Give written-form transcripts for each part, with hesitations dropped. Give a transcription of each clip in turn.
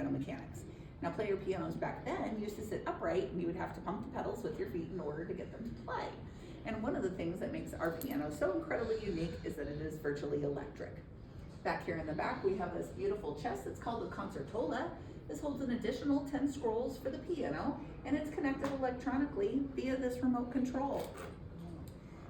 piano mechanics. Now, player pianos back then used to sit upright, and you would have to pump the pedals with your feet in order to get them to play. And one of the things that makes our piano so incredibly unique is that it is virtually electric. Back here in the back, we have this beautiful chest that's called the concertola. This holds an additional 10 scrolls for the piano, and it's connected electronically via this remote control.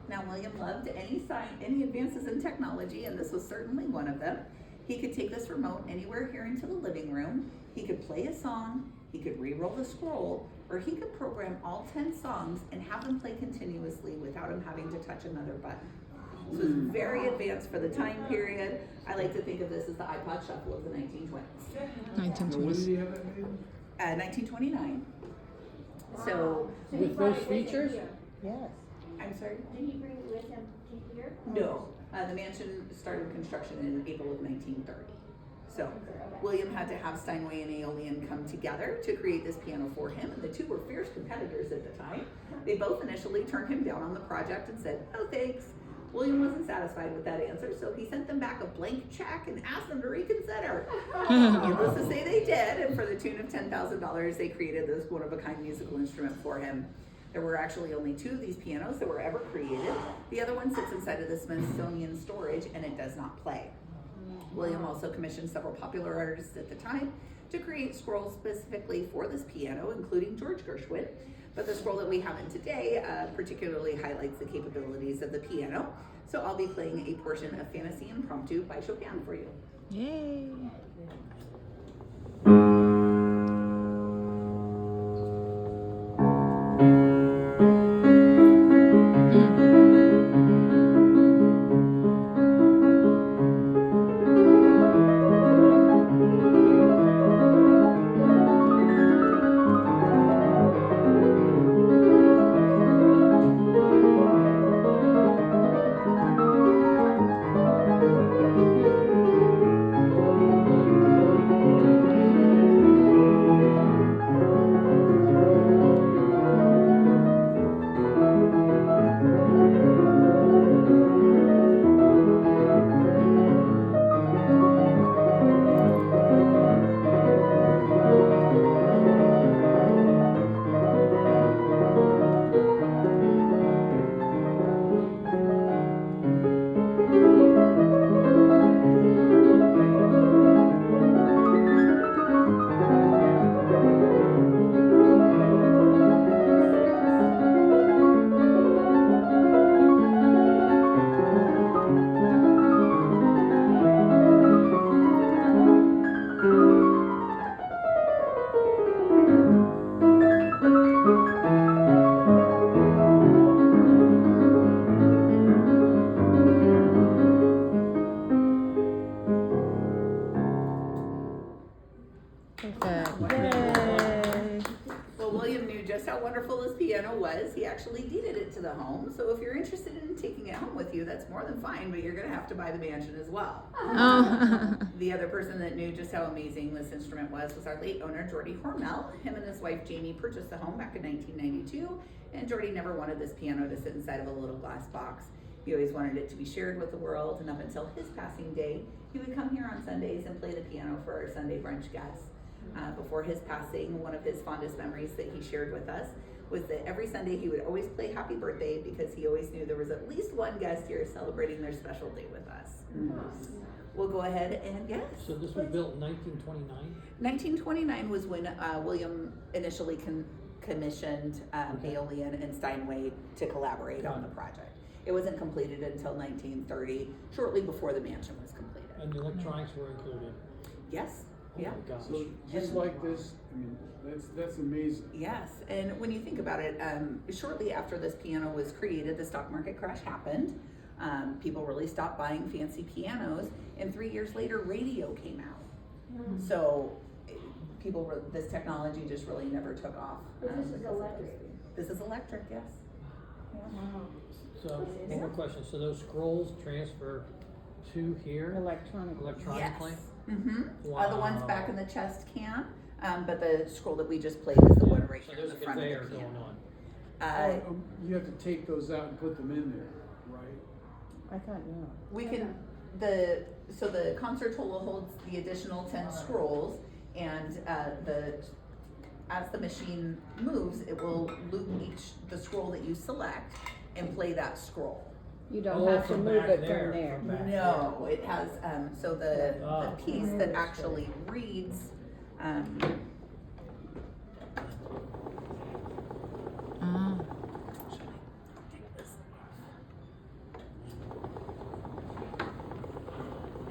Now, William loved any advances in technology, and this was certainly one of them. He could take this remote anywhere here into the living room. He could play a song, he could re-roll the scroll, or he could program all 10 songs and have them play continuously without him having to touch another button. So it's very advanced for the time period. I like to think of this as the iPod Shuffle of the 1920s. 1920s. When did he have that made? 1929. So, With those features? Yes. I'm sorry? Did he bring it with him to here? No. The mansion started construction in April of 1930. So William had to have Steinway and Aeolian come together to create this piano for him, and the two were fierce competitors at the time. They both initially turned him down on the project and said, "Oh, thanks." William wasn't satisfied with that answer, so he sent them back a blank check and asked them to reconsider. Needless to say, they did, and for the tune of $10,000, they created this one-of-a-kind musical instrument for him. There were actually only 2 of these pianos that were ever created. The other one sits inside of the Smithsonian storage, and it does not play. William also commissioned several popular artists at the time to create scrolls specifically for this piano, including George Gershwin. But the scroll that we have in today particularly highlights the capabilities of the piano. So I'll be playing a portion of Fantasy Impromptu by Chopin for you. Yay. Was he actually deeded it to the home. So if you're interested in taking it home with you, that's more than fine, but you're going to have to buy the mansion as well. Oh. The other person that knew just how amazing this instrument was our late owner, Jordy Hormel. Him and his wife, Jamie, purchased the home back in 1992, and Jordy never wanted this piano to sit inside of a little glass box. He always wanted it to be shared with the world, and up until his passing day, he would come here on Sundays and play the piano for our Sunday brunch guests. Before his passing, one of his fondest memories that he shared with us was that every Sunday he would always play Happy Birthday because he always knew there was at least one guest here celebrating their special day with us. We'll go ahead and guess. So this was built in 1929? 1929 was when William initially commissioned Aeolian and Steinway to collaborate on the project. It wasn't completed until 1930, shortly before the mansion was completed. And the electronics were included? Yes. Oh yeah. my gosh. So just like this, I mean, that's amazing. Yes, and when you think about it, shortly after this piano was created, the stock market crash happened. People really stopped buying fancy pianos, and 3 years later, radio came out. So this technology just really never took off. This is electric. This is electric, yes. Yeah. Wow. So, one more question. So those scrolls transfer to here? Electronically. Electronically? Yes. Mm-hmm. Wow. The ones back in the chest can, but the scroll that we just played is the one right So here in there's the a front of conveyor the going piano. on. You have to take those out and put them in there, right? I thought, no. We can, so the concertola holds the additional 10 scrolls, and as the machine moves, it will loop the scroll that you select and play that scroll. You don't Oh, have to from move back it there, from there. from back No, it has, so the Ah. piece that actually reads, Ah.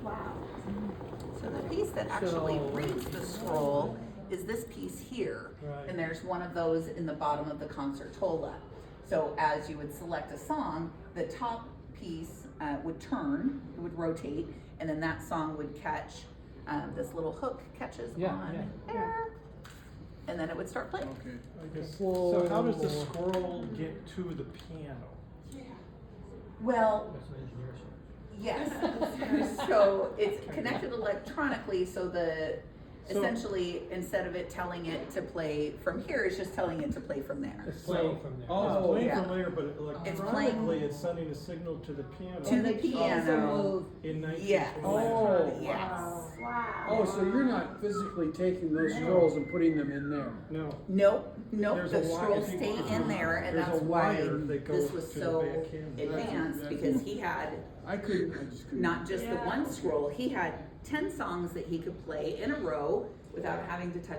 Wow. so the piece that actually So- reads the scroll is this piece here. Right. And there's one of those in the bottom of the concertola. So as you would select a song, the top piece would turn, it would rotate, and then that song would catch, this little hook catches Yeah, on yeah. there. And then it would start playing. Okay. I guess, Whoa. so how does the scroll get to the piano? Well, That's an engineer shit. yes. So it's connected electronically, so So- essentially, instead of it telling it to play from here, it's just telling it to play from there. It's playing from there. Oh, It's playing yeah. from there, but It's electronically it's sending a signal to the piano. To the piano. Move. In Yes. 1929. Oh, Yes. Wow. Oh, so you're not physically taking those scrolls and putting them in there? No. Nope, There's the a wire- scrolls if you- stay in there, and there's a that's why wire that this goes was to the so back end. advanced, That's- because he had I just couldn't. not just the one scroll, he had 10 songs that he could play in a row without having to touch